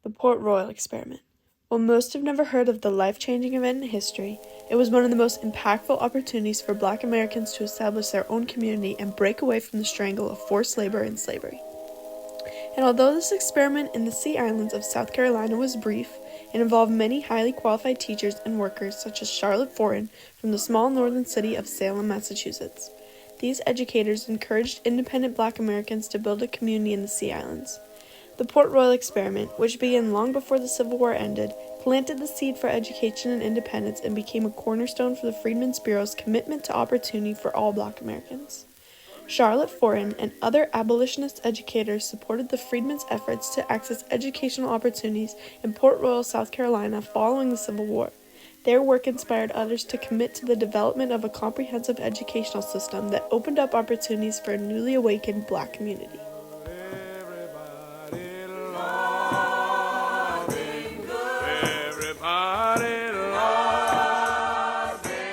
The Port Royal Experiment. While most have never heard of the life-changing event in history, it was one of the most impactful opportunities for Black Americans to establish their own community and break away from the strangle of forced labor and slavery. And although this experiment in the Sea Islands of South Carolina was brief, it involved many highly qualified teachers and workers such as Charlotte Forten from the small northern city of Salem, Massachusetts. These educators encouraged independent Black Americans to build a community in the Sea Islands. The Port Royal Experiment, which began long before the Civil War ended, planted the seed for education and independence and became a cornerstone for the Freedmen's Bureau's commitment to opportunity for all Black Americans. Charlotte Forten and other abolitionist educators supported the Freedmen's efforts to access educational opportunities in Port Royal, South Carolina following the Civil War. Their work inspired others to commit to the development of a comprehensive educational system that opened up opportunities for a newly awakened Black community.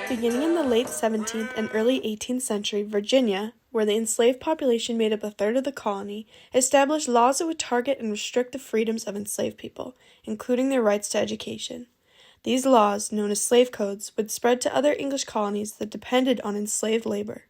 Beginning in the late 17th and early 18th century, Virginia, where the enslaved population made up a third of the colony, established laws that would target and restrict the freedoms of enslaved people, including their rights to education. These laws, known as slave codes, would spread to other English colonies that depended on enslaved labor.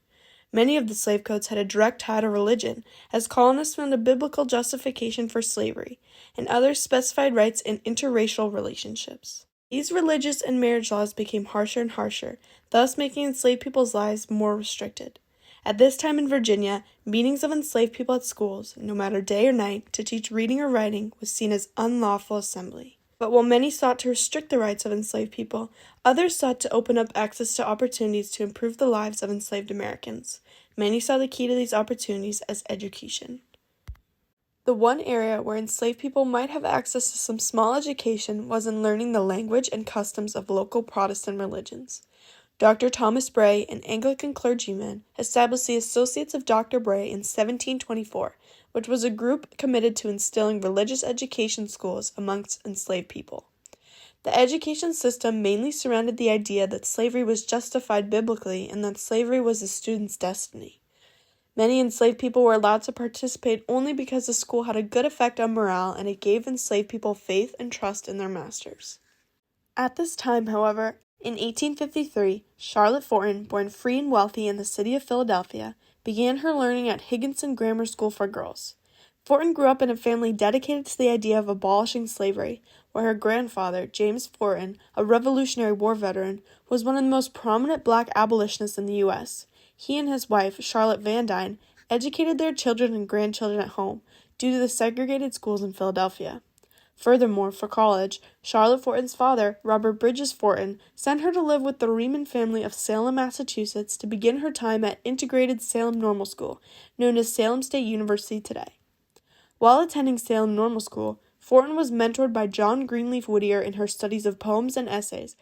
Many of the slave codes had a direct tie to religion, as colonists found a biblical justification for slavery, and others specified rights in interracial relationships. These religious and marriage laws became harsher and harsher, thus making enslaved people's lives more restricted. At this time in Virginia, meetings of enslaved people at schools, no matter day or night, to teach reading or writing was seen as unlawful assembly. But while many sought to restrict the rights of enslaved people, others sought to open up access to opportunities to improve the lives of enslaved Americans. Many saw the key to these opportunities as education. The one area where enslaved people might have access to some small education was in learning the language and customs of local Protestant religions. Dr. Thomas Bray, an Anglican clergyman, established the Associates of Dr. Bray in 1724, which was a group committed to instilling religious education schools amongst enslaved people. The education system mainly surrounded the idea that slavery was justified biblically and that slavery was the student's destiny. Many enslaved people were allowed to participate only because the school had a good effect on morale and it gave enslaved people faith and trust in their masters. At this time, however, in 1853, Charlotte Forten, born free and wealthy in the city of Philadelphia, began her learning at Higginson Grammar School for Girls. Forten grew up in a family dedicated to the idea of abolishing slavery, where her grandfather, James Forten, a Revolutionary War veteran, was one of the most prominent Black abolitionists in the U.S. He and his wife, Charlotte Van Dyne, educated their children and grandchildren at home due to the segregated schools in Philadelphia. Furthermore, for college, Charlotte Forten's father, Robert Bridges Forten, sent her to live with the Riemann family of Salem, Massachusetts to begin her time at Integrated Salem Normal School, known as Salem State University today. While attending Salem Normal School, Forten was mentored by John Greenleaf Whittier in her studies of poems and essays.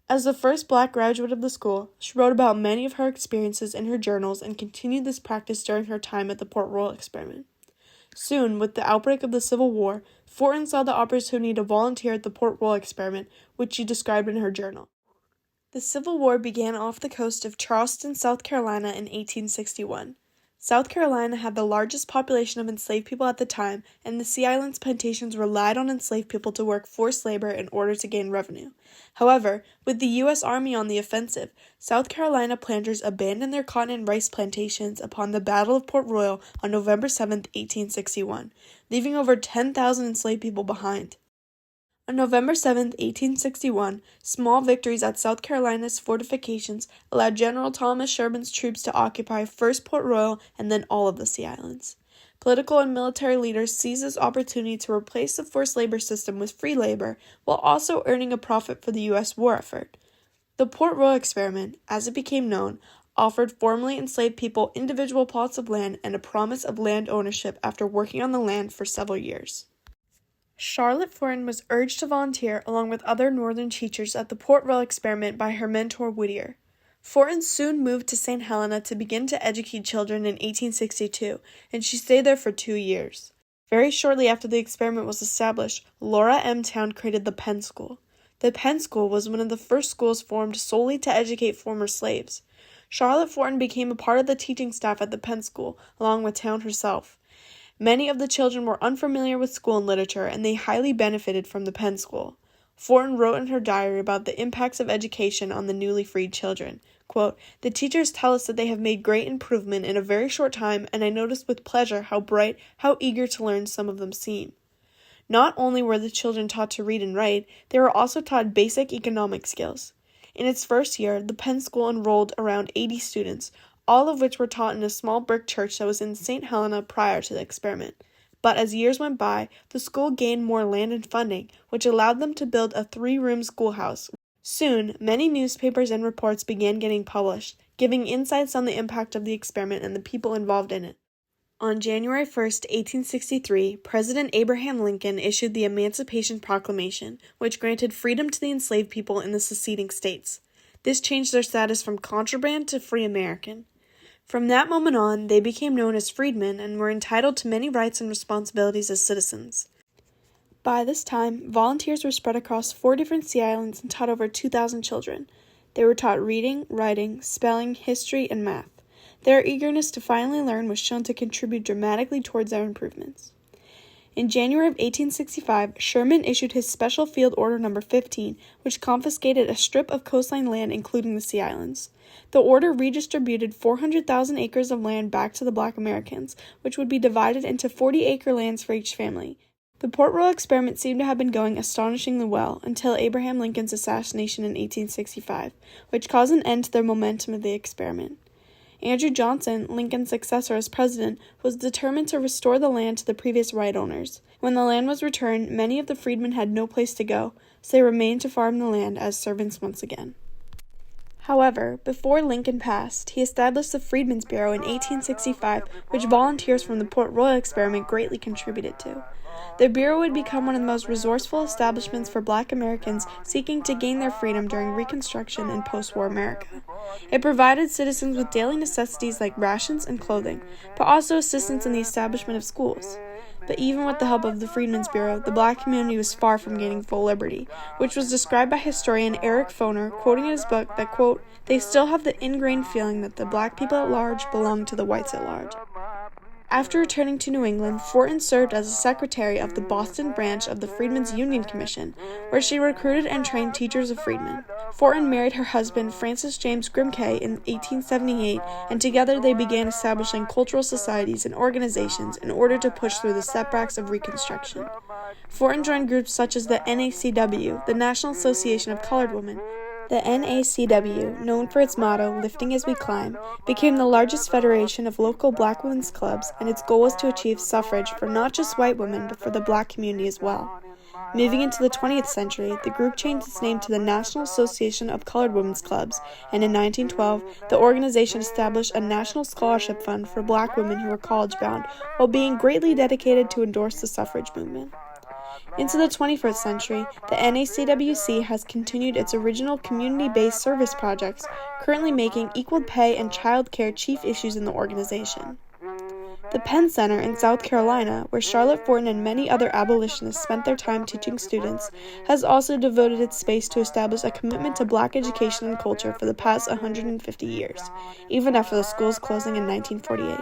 As the first Black graduate of the school, she wrote about many of her experiences in her journals and continued this practice during her time at the Port Royal Experiment. Soon, with the outbreak of the Civil War, Forten saw the opportunity to volunteer at the Port Royal Experiment, which she described in her journal. The Civil War began off the coast of Charleston, South Carolina in 1861. South Carolina had the largest population of enslaved people at the time, and the Sea Islands plantations relied on enslaved people to work forced labor in order to gain revenue. However, with the U.S. Army on the offensive, South Carolina planters abandoned their cotton and rice plantations upon the Battle of Port Royal on November 7, 1861, leaving over 10,000 enslaved people behind. On November 7, 1861, small victories at South Carolina's fortifications allowed General Thomas Sherman's troops to occupy first Port Royal and then all of the Sea Islands. Political and military leaders seized this opportunity to replace the forced labor system with free labor, while also earning a profit for the U.S. war effort. The Port Royal Experiment, as it became known, offered formerly enslaved people individual plots of land and a promise of land ownership after working on the land for several years. Charlotte Forten was urged to volunteer along with other Northern teachers at the Port Royal Experiment by her mentor Whittier. Forten soon moved to St. Helena to begin to educate children in 1862, and she stayed there for 2 years. Very shortly after the experiment was established, Laura M. Town created the Penn School. The Penn School was one of the first schools formed solely to educate former slaves. Charlotte Forten became a part of the teaching staff at the Penn School, along with Town herself. Many of the children were unfamiliar with school and literature, and they highly benefited from the Penn School. Forten wrote in her diary about the impacts of education on the newly freed children. Quote, "The teachers tell us that they have made great improvement in a very short time, and I noticed with pleasure how bright, how eager to learn some of them seem." Not only were the children taught to read and write, they were also taught basic economic skills. In its first year, the Penn School enrolled around 80 students, all of which were taught in a small brick church that was in St. Helena prior to the experiment. But as years went by, the school gained more land and funding, which allowed them to build a 3-room schoolhouse. Soon, many newspapers and reports began getting published, giving insights on the impact of the experiment and the people involved in it. On January 1, 1863, President Abraham Lincoln issued the Emancipation Proclamation, which granted freedom to the enslaved people in the seceding states. This changed their status from contraband to free American. From that moment on, they became known as freedmen and were entitled to many rights and responsibilities as citizens. By this time, volunteers were spread across 4 different sea islands and taught over 2,000 children. They were taught reading, writing, spelling, history, and math. Their eagerness to finally learn was shown to contribute dramatically towards their improvements. In January of 1865, Sherman issued his Special Field Order No. 15, which confiscated a strip of coastline land including the sea islands. The order redistributed 400,000 acres of land back to the Black Americans, which would be divided into 40-acre lands for each family. The Port Royal experiment seemed to have been going astonishingly well until Abraham Lincoln's assassination in 1865, which caused an end to the momentum of the experiment. Andrew Johnson, Lincoln's successor as president, was determined to restore the land to the previous right owners. When the land was returned, many of the freedmen had no place to go, so they remained to farm the land as servants once again. However, before Lincoln passed, he established the Freedmen's Bureau in 1865, which volunteers from the Port Royal experiment greatly contributed to. The Bureau would become one of the most resourceful establishments for Black Americans seeking to gain their freedom during Reconstruction and post-war America. It provided citizens with daily necessities like rations and clothing, but also assistance in the establishment of schools. But even with the help of the Freedmen's Bureau, the Black community was far from gaining full liberty, which was described by historian Eric Foner, quoting in his book that, quote, "They still have the ingrained feeling that the Black people at large belong to the whites at large." After returning to New England, Forten served as a secretary of the Boston branch of the Freedmen's Union Commission, where she recruited and trained teachers of freedmen. Forten married her husband, Francis James Grimke, in 1878, and together they began establishing cultural societies and organizations in order to push through the setbacks of Reconstruction. Forten joined groups such as the NACW, the National Association of Colored Women. The NACW, known for its motto, "Lifting as we climb," became the largest federation of local Black women's clubs, and its goal was to achieve suffrage for not just white women, but for the Black community as well. Moving into the 20th century, the group changed its name to the National Association of Colored Women's Clubs, and in 1912, the organization established a national scholarship fund for Black women who were college-bound, while being greatly dedicated to endorse the suffrage movement. Into the 21st century, the NACWC has continued its original community-based service projects, currently making equal pay and child care chief issues in the organization. The Penn Center in South Carolina, where Charlotte Forten and many other abolitionists spent their time teaching students, has also devoted its space to establish a commitment to Black education and culture for the past 150 years, even after the school's closing in 1948.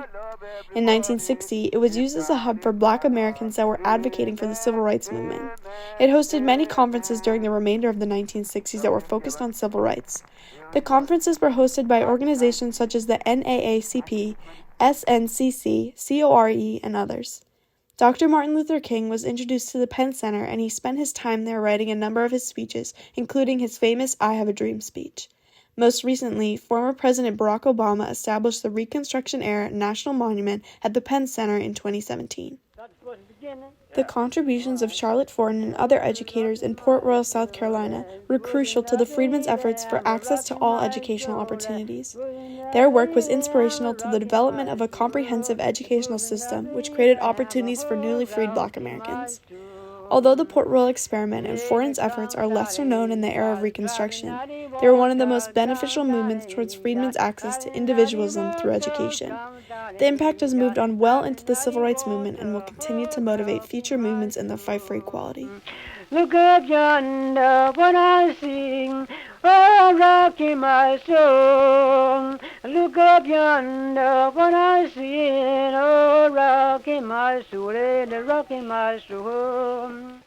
In 1960, it was used as a hub for Black Americans that were advocating for the civil rights movement. It hosted many conferences during the remainder of the 1960s that were focused on civil rights. The conferences were hosted by organizations such as the NAACP, SNCC, CORE, and others. Dr. Martin Luther King was introduced to the Penn Center, and he spent his time there writing a number of his speeches, including his famous "I Have a Dream" speech. Most recently, former President Barack Obama established the Reconstruction-era National Monument at the Penn Center in 2017. The contributions of Charlotte Forten and other educators in Port Royal, South Carolina, were crucial to the Freedmen's efforts for access to all educational opportunities. Their work was inspirational to the development of a comprehensive educational system which created opportunities for newly freed Black Americans. Although the Port Royal experiment and Forten's efforts are lesser known in the era of Reconstruction, they were one of the most beneficial movements towards freedmen's access to individualism through education. The impact has moved on well into the civil rights movement and will continue to motivate future movements in the fight for equality. Look up yonder, what I sing, Oh, rock in my soul. Look up yonder, what I see. Oh, rock in my soul, rock in my soul.